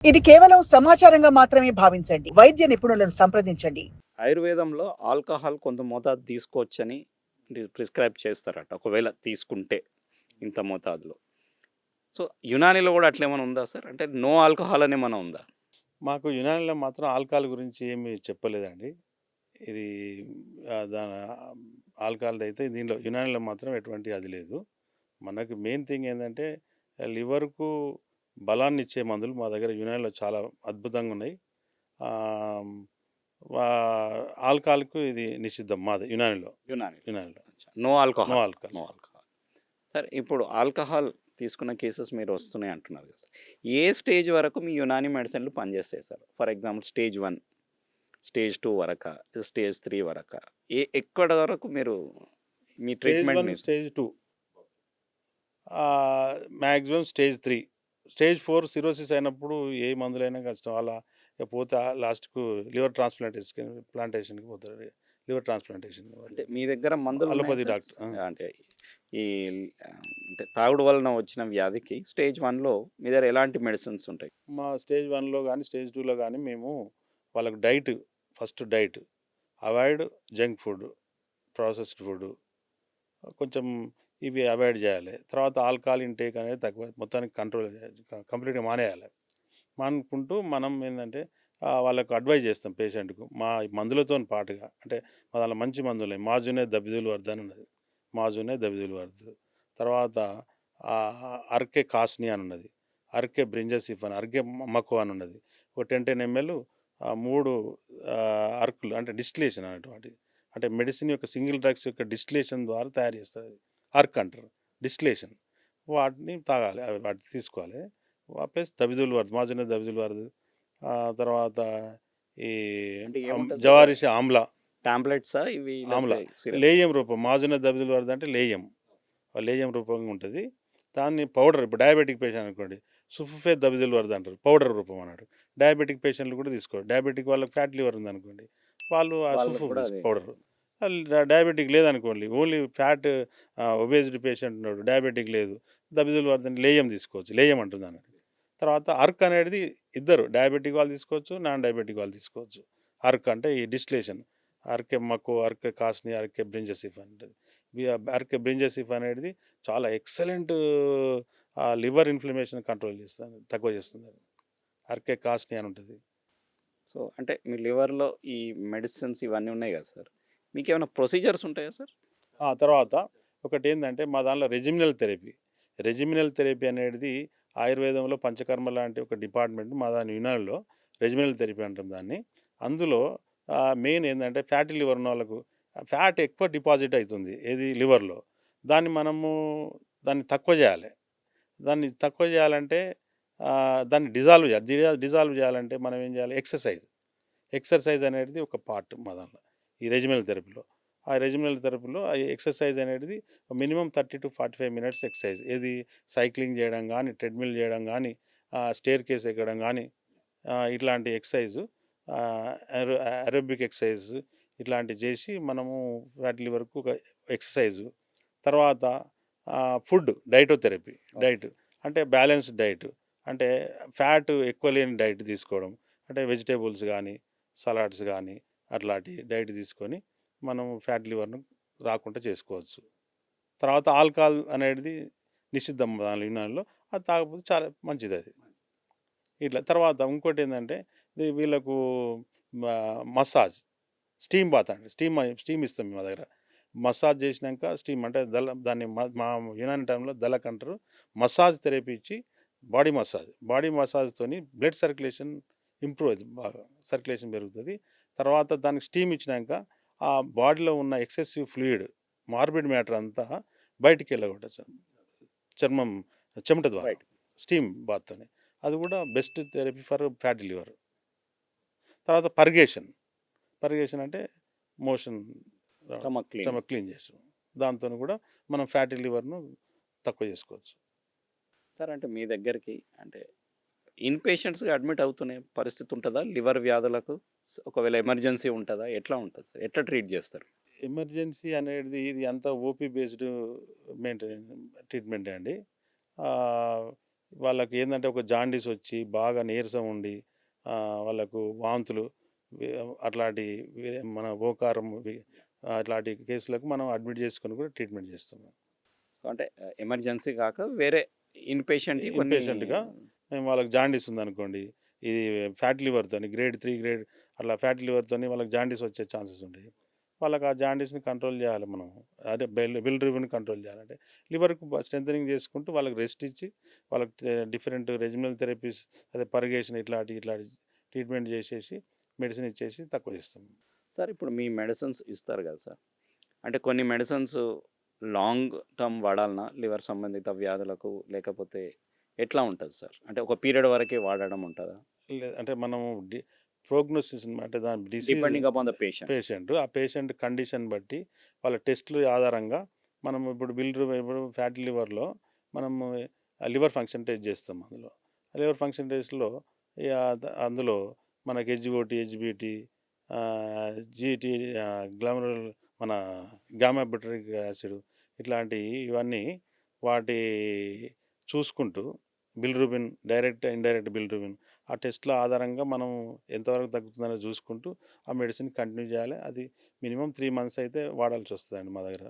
ఇది కేవలం సమాచారంగా మాత్రమే భావించండి. వైద్య నిపుణులను సంప్రదించండి. ఆయుర్వేదంలో ఆల్కహాల్ కొంత మోతాదు తీసుకోవచ్చని ప్రిస్క్రైబ్ చేస్తారట. ఒకవేళ తీసుకుంటే ఇంత మోతాదులో. సో, యునానీలో గూడా అట్లేమన్నా ఉందా సార్? అంటే నో ఆల్కహాల్ అని ఏమన్నా ఉందా? మాకు యునానీలో మాత్రం ఆల్కహాల్ గురించి ఏమి చెప్పలేదండి. ఇది దాని ఆల్కహాల్‌దయితే దీనిలో యునానీలో మాత్రం ఎటువంటి అది లేదు. మనకు మెయిన్ థింగ్ ఏందంటే లివర్‌కు బలాన్నిచ్చే మందులు మా దగ్గర యునానీలో చాలా అద్భుతంగున్నాయి. ఆహ్, వా ఆల్కహాల్‌కు ఇది నిషిద్ధం మాది యునానీలో. యునానీ. యునానీలో. No no alcohol. Alcohol. No alcohol. సరే ఇప్పుడు ఆల్కహాల్ తీసుకున్న కేసెస్ మీరు వస్తున్నాయి అంటున్నారు కదా సార్. ఏ స్టేజ్ వరకు మీ యునానీ మెడిసిన్‌లు పనిచేస్తాయి sir? For example stage 1, stage 2 వరకా? స్టేజ్ 3 వరకా? ఎక్కడి వరకు మీరు మీ స్టేజ్ 1, ట్రీట్మెంట్‌ని stage 2 maximum stage 3. Stage 4 cirrhosis అయినప్పుడు ఏ మందులైనా కష్టం. అలా పోతే లాస్ట్‌కు లివర్ ప్లాంటేషన్‌కి పోతారు. Liver transplantation. అంటే మీ దగ్గర మందులున్నాయా అలోపతి సార్? డాక్టర్. అంటే ఈ అంటే తాగుడు వలన వచ్చిన వ్యాధికి స్టేజ్ 1లో మీ దగ్గర ఎలాంటి మెడిసిన్స్ ఉంటాయి? మా స్టేజ్ 1లో గానీ, స్టేజ్ 2లో గానీ మేము వాళ్ళకి first diet avoid junk food, processed food కొంచెం ఇవి అవాయిడ్ చేయాలి. తర్వాత ఆల్కహాల్ ఇంటేక్ అనేది తక్కువ మొత్తానికి కంట్రోల్ కంప్లీట్‌గా మానేయాలి. మానుకుంటూ మనం ఏందంటే వాళ్ళకు అడ్వైజ్ చేస్తాం పేషెంట్‌కు. మా మందులతోని పాటుగా అంటే మా దాంట్లో మంచి మందులున్నాయి. మాజునే దబిజుల్ వర్ద్ అని ఉన్నది. మాజునే దబిజుల్ వర్ద్. తర్వాత అర్కే కాస్ని అని ఉన్నది. అర్కే బ్రింజసిఫ్ అని, అర్కే మకో అని ఉన్నది. ఒక 10 ఎంఎల్ 3 అర్కులు అంటే డిస్టిలేషన్ అనేటువంటిది. అంటే మెడిసిన్ యొక్క సింగిల్ డ్రగ్స్ యొక్క డిస్టిలేషన్ ద్వారా తయారు చేస్తారు. అర్క్ అంటారు. డిస్టిలేషన్. వాటిని తాగాలి. వాటిని తీసుకోవాలి. Plus దబిజుల్ word, మాజునే దబిజుల్ word. తర్వాత ఈ అంటే ఏముంటది సార్? జవారిషి ఆమ్లా, టాబ్లెట్సా ఇవి ఆమ్లా లేకపోతే సిరప్? లేయం రూపం. మాజునే దబిజుల్ వర్ద్ అంటే లేయం. లేయం రూపంగా ఉంటుంది. దాన్ని పౌడర్ ఇప్పుడు డయాబెటిక్ పేషెంట్ అనుకోండి, సుఫుఫే దబిజుల్ వర్ద్ అంటారు. పౌడర్ రూపం అన్నాడు. డయాబెటిక్ పేషెంట్లు కూడా తీసుకోవాలి. డయాబెటిక్ వాళ్ళకి ఫ్యాట్ లివర్ ఉందనుకోండి, వాళ్ళు ఆ వాళ్ళకి సుఫుఫ్ కూడా అదే. పౌడర్. డయాబెటిక్ లేదనుకోండి, ఓన్లీ ఫ్యాట్ ఒబేసిటీ పేషెంట్ ఉన్నాడు, డయాబెటిక్ లేదు, దబిజుల్ వర్ద్ అని లేయం తీసుకోవచ్చు. లేయం అంటుంది దాన్ని. తర్వాత అర్క్ అనేది ఇద్దరు డయాబెటిక్ వాళ్ళు తీసుకోవచ్చు, నాన్ డయాబెటిక్ వాళ్ళు తీసుకోవచ్చు. అర్క్ అంటే ఈ డిస్టిలేషన్. అర్కే మకో, అర్కే కాస్ని, అర్కే బ్రింజసిఫ్ అంటది. అర్కే బ్రింజసిఫ్ అనేది చాలా ఎక్సలెంట్ లివర్ ఇన్ఫ్లమేషన్ కంట్రోల్ చేస్తుంది, తక్కువ చేస్తుంది. అర్కే కాస్ని అని ఉంటుంది. సో, అంటే మీ లివర్‌లో ఈ మెడిసిన్స్ ఇవన్నీ ఉన్నాయి కదా సార్. మీకేమైనా ప్రొసీజర్స్ ఉంటాయా సార్? తర్వాత ఒకటేందంటే మా దాంట్లో రెజిమినల్ థెరపీ అనేది ఆయుర్వేదంలో పంచకర్మ లాంటి ఒక డిపార్ట్మెంట్ మా దాని యునానిలో రెజిమినల్ థెరపీ అంటాం దాన్ని. అందులో మెయిన్ ఏందంటే ఫ్యాటీ లివర్ ఉన్న వాళ్ళకు ఫ్యాట్ ఎక్కువ డిపాజిట్ అవుతుంది ఏది లివర్‌లో. దాన్ని తక్కువ చేయాలి. దాన్ని తక్కువ చేయాలంటే దాన్ని డిజాల్వ్ చేయాలి. డిజాల్వ్ చేయాలంటే మనం ఏం చేయాలి? ఎక్సర్సైజ్ అనేది ఒక పార్ట్ మా దాంట్లో ఈ రెజిమినల్ థెరపీలో. ఆ రెజిమినల్ థెరపీలో ఆ ఎక్సర్సైజ్ అనేది మినిమం 30-45 మినిట్స్ ఎక్సర్సైజ్. ఏది సైక్లింగ్ చేయడం కానీ, ట్రెడ్మిల్ చేయడం కానీ, స్టేర్ కేస్ ఎక్కడం కానీ, ఇట్లాంటి ఎక్సర్సైజు, అరోబిక్ ఎక్సర్సైజ్ ఇట్లాంటివి చేసి మనము ఫ్యాటీ లివర్‌కు ఒక ఎక్సర్సైజు. తర్వాత డైటోథెరపీ. డైట్ అంటే బ్యాలెన్స్డ్ డైట్. అంటే ఫ్యాట్ ఎక్కువ లేని డైట్ తీసుకోవడం. అంటే వెజిటేబుల్స్ కానీ, సలాడ్స్ కానీ అట్లాంటి డైట్ తీసుకొని మనం ఫ్యాట్ లివర్‌ను రాకుండా చేసుకోవచ్చు. తర్వాత ఆల్కహాల్ అనేది నిషిద్ధం దాని యునానిలో. అది తాగకపోతే చాలా మంచిదది. ఇట్లా తర్వాత ఇంకోటేందంటే వీళ్ళకు మసాజ్, స్టీమ్ బాత్ అండి. స్టీమ్ ఇస్తాం మా దగ్గర. మసాజ్ చేసినాక స్టీమ్ అంటే దాన్ని మా యునాని టైంలో దలక్ అంటారు. మసాజ్ థెరపీ ఇచ్చి బాడీ మసాజ్‌తోని బ్లడ్ సర్క్యులేషన్ ఇంప్రూవ్ అవుతుంది. బాగా సర్క్యులేషన్ పెరుగుతుంది. తర్వాత దానికి స్టీమ్ ఇచ్చినాక ఆ బాడీలో ఉన్న ఎక్సెసివ్ ఫ్లూయిడ్, మార్బిడ్ మ్యాటర్ అంతా బయటికి వెళ్ళగొట్టచ్చు చర్మం, చెమట ద్వారా రైట్. స్టీమ్ బాత్తోని. అది కూడా best therapy for fatty liver. తర్వాత పర్గేషన్ అంటే motion stomach clean. Stomach clean చేస్తాం. దాంతోని కూడా మనం ఫ్యాటీ లివర్‌ను తక్కువ చేసుకోవచ్చు. సార్ అంటే మీ దగ్గరికి అంటే ఇన్‌పేషెంట్స్‌గా అడ్మిట్ అవుతునే పరిస్థితి ఉంటదా? లివర్ వ్యాధులకు ఒకవేళ ఎమర్జెన్సీ ఉంటదా? ఎట్లా ఉంటది సార్? ఎట్లా ట్రీట్ చేస్తారు? ఎమర్జెన్సీ అనేది ఇది అంతా ఓపీ బేస్డ్ ట్రీట్మెంటే అండి. వాళ్ళకి ఏంటంటే ఒక జాండీస్ వచ్చి బాగా నీరసం ఉండి వాళ్ళకు వాంతులు అట్లాంటి మన ఓకారం అట్లాంటి కేసులకు మనం అడ్మిట్ చేసుకొని కూడా ట్రీట్మెంట్ చేస్తున్నాం. సో అంటే ఎమర్జెన్సీ కాక వేరే ఇన్పేషెంట్ ఇన్పేషెంట్గా మేము వాళ్ళకి జాండీస్ ఉందనుకోండి, ఇది ఫ్యాటీ లివర్తో గ్రేడ్ 3 గ్రేడ్ అట్లా ఫ్యాటీ లివర్తో వాళ్ళకి జాండీస్ వచ్చే ఛాన్సెస్ ఉంటాయి. వాళ్ళకి ఆ జాండీస్ని కంట్రోల్ చేయాలి మనం. అదే బిలిరూబిన్ కంట్రోల్ చేయాలంటే లివర్కు స్ట్రెంథనింగ్ చేసుకుంటూ వాళ్ళకి రెస్ట్ ఇచ్చి వాళ్ళకి డిఫరెంట్ రెజిమినల్ థెరపీస్ అదే పర్గేషన్ ఇట్లాంటి ట్రీట్మెంట్ చేసేసి మెడిసిన్ ఇచ్చేసి తక్కువ చేస్తాం. సార్ ఇప్పుడు మీ మెడిసిన్స్ ఇస్తారు కదా సార్, అంటే కొన్ని మెడిసిన్స్ లాంగ్ టర్మ్ వాడాలన్నా లివర్ సంబంధిత వ్యాధులకు, లేకపోతే ఎట్లా ఉంటుంది సార్? అంటే ఒక పీరియడ్ వరకే వాడడం ఉంటుందా? అంటే మనము ప్రోగ్నోసిస్ అంటే దాని డిపెండింగ్ అపాన్ ద పేషెంట్ ఆ పేషెంట్ కండిషన్ బట్టి వాళ్ళ టెస్టుల ఆధారంగా మనం ఇప్పుడు ఇప్పుడు ఫ్యాటీ లివర్లో మనము లివర్ ఫంక్షన్ టెస్ట్ చేస్తాం. లివర్ ఫంక్షన్ టెస్ట్లో అందులో మనకి హెచ్ఓటి, హెచ్బిటి, జీటీ, గ్లామరల్, మన గామాబుటరిక్ యాసిడ్ ఇవన్నీ వాటి చూసుకుంటూ బిలిరూబిన్ డైరెక్ట్ ఇండైరెక్ట్ బిలిరూబిన్ ఆ టెస్ట్ల ఆధారంగా మనం ఎంతవరకు తగ్గుతుందని చూసుకుంటూ ఆ మెడిసిన్ కంటిన్యూ చేయాలి. అది మినిమం 3 months అయితే వాడాల్సి వస్తుందండి మా దగ్గర.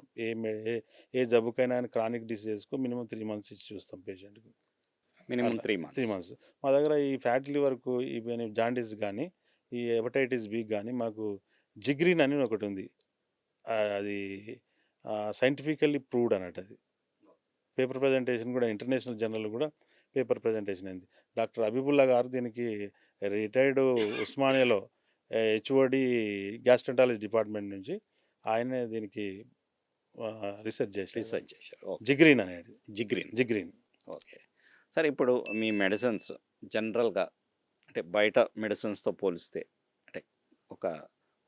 ఏ జబ్బుకైనా క్రానిక్ డిసీజెస్కు మినిమం 3 months ఇచ్చి చూస్తాం పేషెంట్కి. Minimum 3 months. మా దగ్గర ఈ ఫ్యాటీ లివర్కు ఈ జాండీస్ కానీ ఈ హెపటైటిస్ బి కానీ మాకు జిగ్రీన్ అని ఒకటి ఉంది. అది సైంటిఫికల్లీ ప్రూవ్డ్ అన్నట్టు. అది పేపర్ ప్రజెంటేషన్ కూడా ఇంటర్నేషనల్ జర్నల్ కూడా పేపర్ ప్రజెంటేషన్ అయింది. డాక్టర్ హబీబుల్లా గారు దీనికి రిటైర్డ్ ఉస్మానియాలో హెచ్ఓడి గ్యాస్ట్రంటాలజీ డిపార్ట్మెంట్ నుంచి ఆయనే దీనికి రీసెర్చ్ చేశారు. జిగ్రీన్ అనేది జిగ్రీన్. ఓకే సార్, ఇప్పుడు మీ మెడిసిన్స్ జనరల్గా అంటే బయట మెడిసిన్స్తో పోలిస్తే అంటే ఒక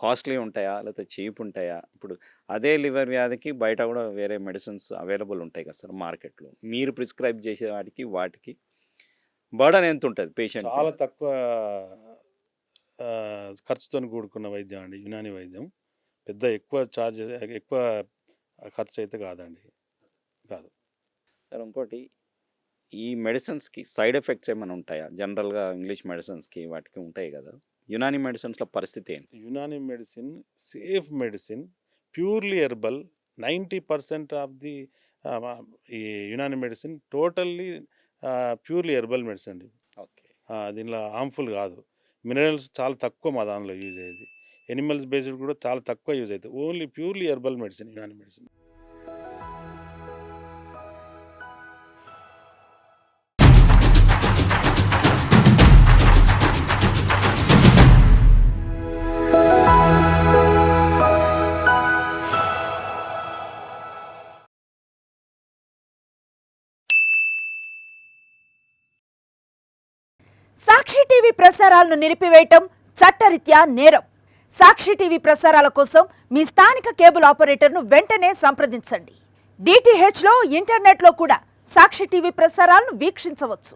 కాస్ట్లీ ఉంటాయా లేకపోతే చీప్ ఉంటాయా? ఇప్పుడు అదే లివర్ వ్యాధికి బయట కూడా వేరే మెడిసిన్స్ అవైలబుల్ ఉంటాయి కదా సార్ మార్కెట్లో. మీరు ప్రిస్క్రైబ్ చేసే వాటికి బర్డన్ ఎంత ఉంటుంది పేషెంట్? చాలా తక్కువ ఖర్చుతో కూడుకున్న వైద్యం అండి యునాని వైద్యం. పెద్ద ఎక్కువ ఖర్చు అయితే కాదండి. కాదు సార్. ఇంకోటి, ఈ మెడిసిన్స్కి సైడ్ ఎఫెక్ట్స్ ఏమైనా ఉంటాయా? జనరల్గా ఇంగ్లీష్ మెడిసిన్స్కి వాటికి ఉంటాయి కదా, యునాని మెడిసిన్స్లో పరిస్థితి ఏంటి? Unani medicine safe medicine, purely herbal. 90% of the ఈ Unani medicine totally purely herbal medicine అండి. ఓకే, దీనిలో హార్మ్ఫుల్ కాదు. మినరల్స్ చాలా తక్కువ మా దానిలో యూజ్ అయ్యేది. ఎనిమల్స్ బేస్డ్ కూడా చాలా తక్కువ యూజ్ అవుతుంది. Only purely herbal medicine Unani medicine. Sakshi TV ప్రసారాలను నిలిపివేయటం చట్టరీత్యా నేరం. సాక్షి టీవీ ప్రసారాల కోసం మీ స్థానిక కేబుల్ ఆపరేటర్ను వెంటనే సంప్రదించండి. DTHలో ఇంటర్నెట్లో కూడా సాక్షి టీవీ ప్రసారాలను వీక్షించవచ్చు.